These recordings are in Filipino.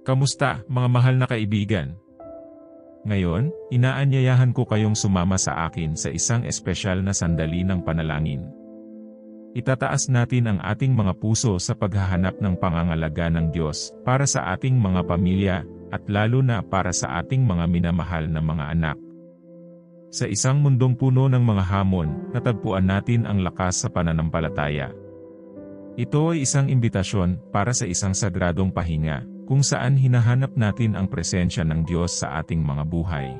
Kamusta, mga mahal na kaibigan? Ngayon, inaanyayahan ko kayong sumama sa akin sa isang espesyal na sandali ng panalangin. Itataas natin ang ating mga puso sa paghahanap ng pangangalaga ng Diyos para sa ating mga pamilya at lalo na para sa ating mga minamahal na mga anak. Sa isang mundong puno ng mga hamon, natagpuan natin ang lakas sa pananampalataya. Ito ay isang imbitasyon para sa isang sagradong pahinga, kung saan hinahanap natin ang presensya ng Diyos sa ating mga buhay.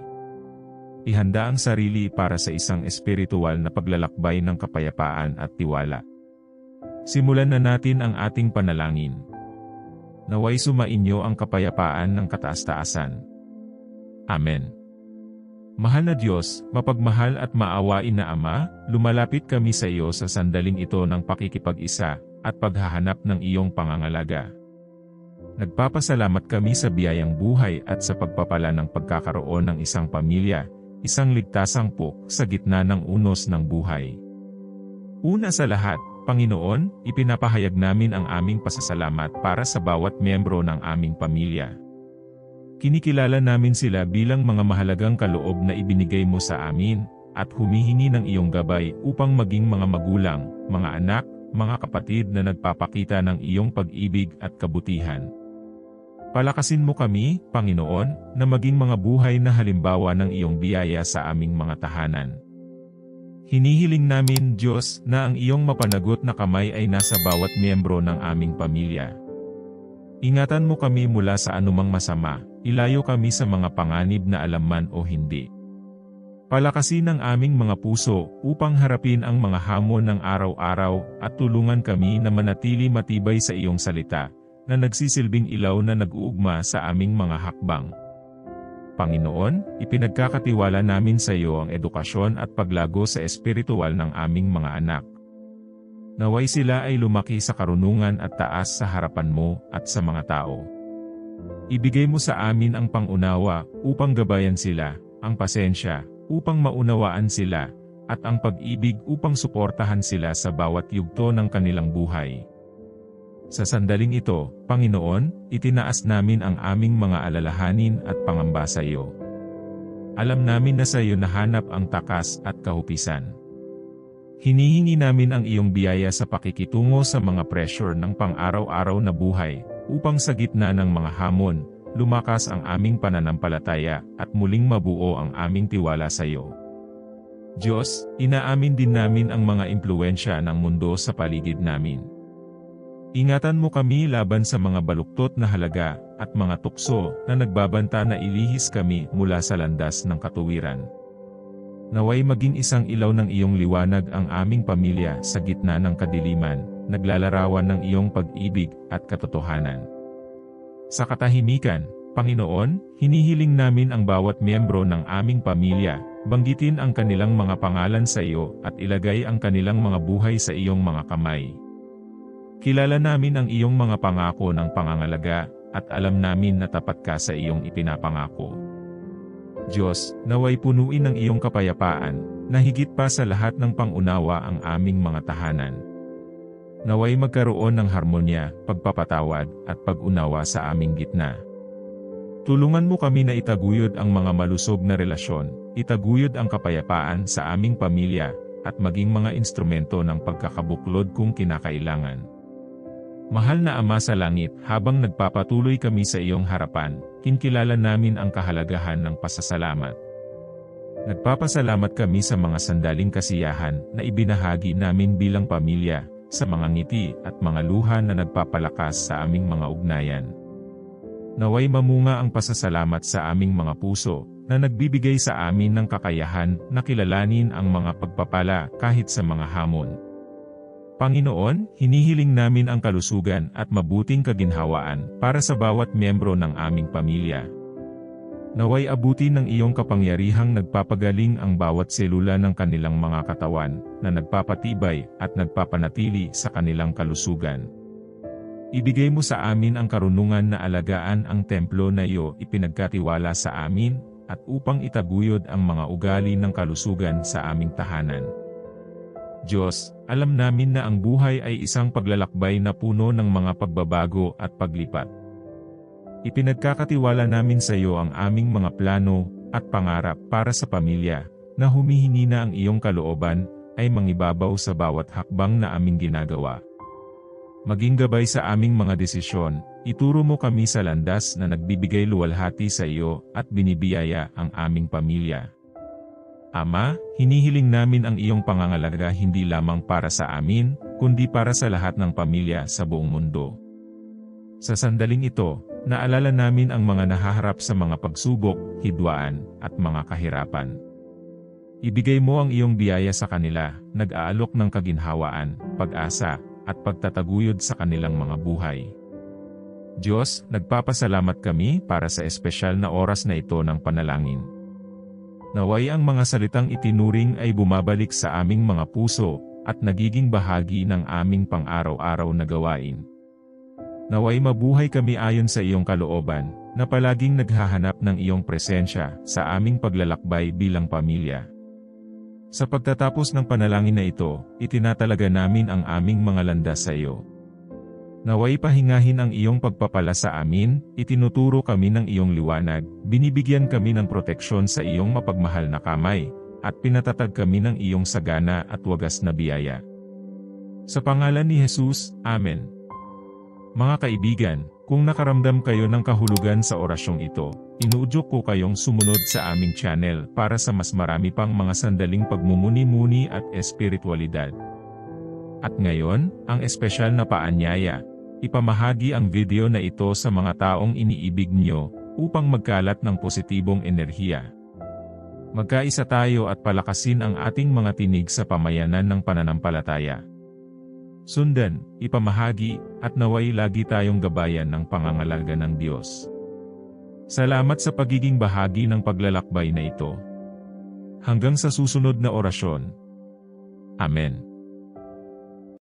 Ihanda ang sarili para sa isang espiritual na paglalakbay ng kapayapaan at tiwala. Simulan na natin ang ating panalangin. Naway sumainyo ang kapayapaan ng kataas-taasan. Amen. Mahal na Diyos, mapagmahal at maawain na Ama, lumalapit kami sa iyo sa sandaling ito ng pakikipag-isa at paghahanap ng iyong pangangalaga. Nagpapasalamat kami sa biyayang buhay at sa pagpapala ng pagkakaroon ng isang pamilya, isang ligtasang pok sa gitna ng unos ng buhay. Una sa lahat, Panginoon, ipinapahayag namin ang aming pasasalamat para sa bawat miyembro ng aming pamilya. Kinikilala namin sila bilang mga mahalagang kaloob na ibinigay mo sa amin, at humihingi ng iyong gabay upang maging mga magulang, mga anak, mga kapatid na nagpapakita ng iyong pag-ibig at kabutihan. Palakasin mo kami, Panginoon, na maging mga buhay na halimbawa ng iyong biyaya sa aming mga tahanan. Hinihiling namin, Diyos, na ang iyong mapanagot na kamay ay nasa bawat miyembro ng aming pamilya. Ingatan mo kami mula sa anumang masama, ilayo kami sa mga panganib na alam man o hindi. Palakasin ang aming mga puso upang harapin ang mga hamon ng araw-araw at tulungan kami na manatili matibay sa iyong salita, na nagsisilbing ilaw na nag-uugma sa aming mga hakbang. Panginoon, ipinagkakatiwala namin sa iyo ang edukasyon at paglago sa espiritual ng aming mga anak. Naway sila ay lumaki sa karunungan at taas sa harapan mo at sa mga tao. Ibigay mo sa amin ang pangunawa upang gabayan sila, ang pasensya upang maunawaan sila, at ang pag-ibig upang suportahan sila sa bawat yugto ng kanilang buhay. Sa sandaling ito, Panginoon, itinaas namin ang aming mga alalahanin at pangamba sa iyo. Alam namin na sa iyo nahanap ang takas at kahupisan. Hinihingi namin ang iyong biyaya sa pakikitungo sa mga pressure ng pang-araw-araw na buhay, upang sa gitna ng mga hamon, lumakas ang aming pananampalataya at muling mabuo ang aming tiwala sa iyo. Diyos, inaamin din namin ang mga impluwensya ng mundo sa paligid namin. Ingatan mo kami laban sa mga baluktot na halaga at mga tukso na nagbabanta na ilihis kami mula sa landas ng katuwiran. Naway maging isang ilaw ng iyong liwanag ang aming pamilya sa gitna ng kadiliman, naglalarawan ng iyong pag-ibig at katotohanan. Sa katahimikan, Panginoon, hinihiling namin ang bawat miyembro ng aming pamilya, banggitin ang kanilang mga pangalan sa iyo at ilagay ang kanilang mga buhay sa iyong mga kamay. Kilala namin ang iyong mga pangako ng pangangalaga, at alam namin na tapat ka sa iyong ipinapangako. Diyos, naway punuin ng iyong kapayapaan, na higit pa sa lahat ng pangunawa ang aming mga tahanan. Naway magkaroon ng harmonya, pagpapatawad, at pag-unawa sa aming gitna. Tulungan mo kami na itaguyod ang mga malusog na relasyon, itaguyod ang kapayapaan sa aming pamilya, at maging mga instrumento ng pagkakabuklod kung kinakailangan. Mahal na Ama sa langit, habang nagpapatuloy kami sa iyong harapan, kinikilala namin ang kahalagahan ng pasasalamat. Nagpapasalamat kami sa mga sandaling kasiyahan na ibinahagi namin bilang pamilya, sa mga ngiti at mga luha na nagpapalakas sa aming mga ugnayan. Naway mamunga ang pasasalamat sa aming mga puso, na nagbibigay sa amin ng kakayahan na kilalanin ang mga pagpapala kahit sa mga hamon. Panginoon, hinihiling namin ang kalusugan at mabuting kaginhawaan para sa bawat miyembro ng aming pamilya. Naway abutin ng iyong kapangyarihang nagpapagaling ang bawat selula ng kanilang mga katawan, na nagpapatibay at nagpapanatili sa kanilang kalusugan. Ibigay mo sa amin ang karunungan na alagaan ang templo na iyo ipinagkatiwala sa amin, at upang itaguyod ang mga ugali ng kalusugan sa aming tahanan. Diyos, alam namin na ang buhay ay isang paglalakbay na puno ng mga pagbabago at paglipat. Ipinagkakatiwala namin sa iyo ang aming mga plano at pangarap para sa pamilya, na humihingi na ang iyong kalooban ay mangibabaw sa bawat hakbang na aming ginagawa. Maging gabay sa aming mga desisyon, ituro mo kami sa landas na nagbibigay luwalhati sa iyo at binibiyaya ang aming pamilya. Ama, hinihiling namin ang iyong pangangalaga hindi lamang para sa amin, kundi para sa lahat ng pamilya sa buong mundo. Sa sandaling ito, naalala namin ang mga nahaharap sa mga pagsubok, hidwaan, at mga kahirapan. Ibigay mo ang iyong biyaya sa kanila, nag-aalok ng kaginhawaan, pag-asa, at pagtataguyod sa kanilang mga buhay. Diyos, nagpapasalamat kami para sa espesyal na oras na ito ng panalangin. Naway ang mga salitang itinuring ay bumabalik sa aming mga puso, at nagiging bahagi ng aming pang-araw-araw na gawain. Naway mabuhay kami ayon sa iyong kalooban, na palaging naghahanap ng iyong presensya sa aming paglalakbay bilang pamilya. Sa pagtatapos ng panalangin na ito, itinatalaga namin ang aming mga landas sa iyo. Naway pahingahin ang iyong pagpapala sa amin, itinuturo kami ng iyong liwanag, binibigyan kami ng proteksyon sa iyong mapagmahal na kamay, at pinatatag kami ng iyong sagana at wagas na biyaya. Sa pangalan ni Jesus, Amen. Mga kaibigan, kung nakaramdam kayo ng kahulugan sa orasyong ito, inuudyok ko kayong sumunod sa aming channel para sa mas marami pang mga sandaling pagmumuni-muni at espiritualidad. At ngayon, ang espesyal na paanyaya, ipamahagi ang video na ito sa mga taong iniibig niyo upang magkalat ng positibong enerhiya. Magkaisa tayo at palakasin ang ating mga tinig sa pamayanan ng pananampalataya. Sundan, ipamahagi, at naway lagi tayong gabayan ng pangangalaga ng Diyos. Salamat sa pagiging bahagi ng paglalakbay na ito. Hanggang sa susunod na orasyon. Amen.